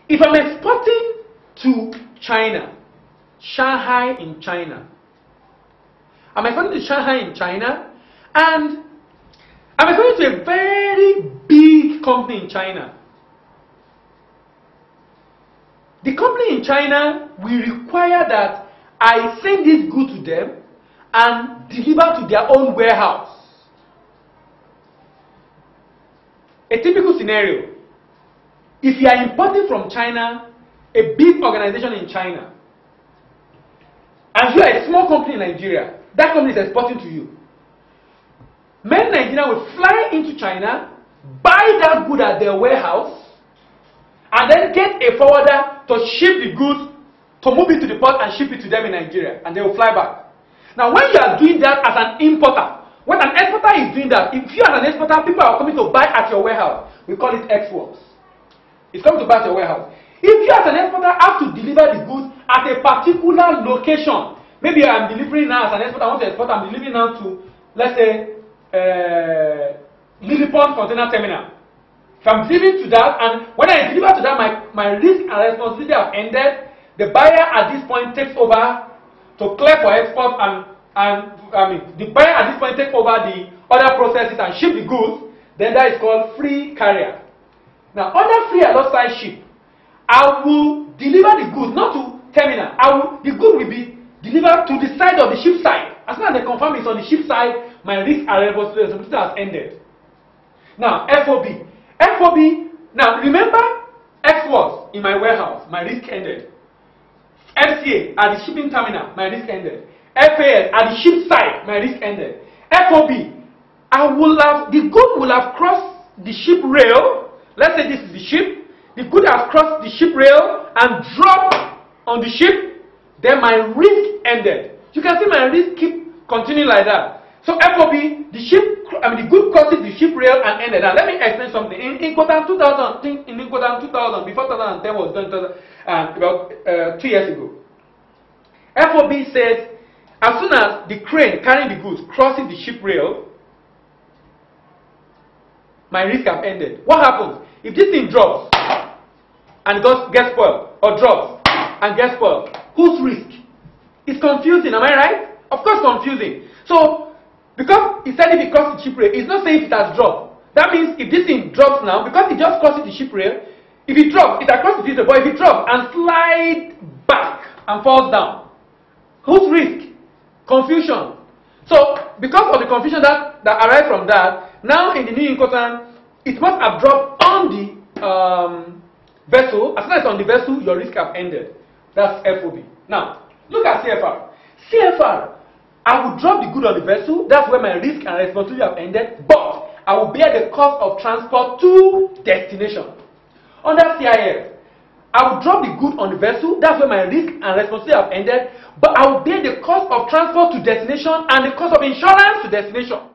If I'm exporting to China, Shanghai in China, I'm exporting to Shanghai in China, and I'm exporting to a very big company in China. The company in China will require that I send this good to them and deliver to their own warehouse. A typical scenario: if you are importing from China, a big organization in China, and you are a small company in Nigeria, that company is exporting to you. Men in Nigeria will fly into China, buy that good at their warehouse, and then get a forwarder to ship the goods, to move it to the port and ship it to them in Nigeria, and they will fly back. Now, when you are doing that as an importer, when an exporter is doing that, if you are an exporter, people are coming to buy at your warehouse. We call it exports. It's coming to buy at your warehouse. If you as an exporter have to deliver the goods at a particular location, maybe I'm delivering now as an exporter, I want to export, I'm delivering now to, let's say, Lilliput Container Terminal. If I'm delivering to that, and when I deliver to that, my risk and responsibility have ended. The buyer at this point takes over to clear for export, the buyer at this point takes over the other processes and ship the goods. Then that is called free carrier. Now, under free alongside ship, I will deliver the goods not to terminal. The good will be delivered to the side of the ship side. As soon as they confirm it's on the ship side, my risk and responsibility has ended. Now, FOB. Now remember, exports in my warehouse, my risk ended. FCA at the shipping terminal, my risk ended. FAS at the ship side, my risk ended. FOB, the good will have crossed the ship rail. Let's say this is the ship. The good has crossed the ship rail and dropped on the ship. Then my risk ended. You can see my risk keep continuing like that. So FOB, the good crosses the ship rail and ended. Now let me explain something. In Incoterms 2000, before 2010 was done, about 2 years ago, FOB says as soon as the crane carrying the goods crosses the ship rail, my risk have ended. What happens if this thing drops and gets spoiled, or drops and gets spoiled? Whose risk? It's confusing, am I right? Of course, confusing. So, because it said if it crosses the ship rail, it's not saying if it has dropped. That means if this thing drops now, because it just crosses the ship rail, if it drops, it across the ship rail, but if it drops and slides back and falls down, whose risk? Confusion. So, because of the confusion that arises from that, now in the new Incoterms, it must have dropped on the vessel. As soon as it's on the vessel, your risk have ended. That's FOB. Now, look at CFR. CFR, I will drop the good on the vessel. That's where my risk and responsibility have ended. But I will bear the cost of transport to destination. Under CIF, I will drop the good on the vessel. That's where my risk and responsibility have ended. But I will bear the cost of transport to destination and the cost of insurance to destination.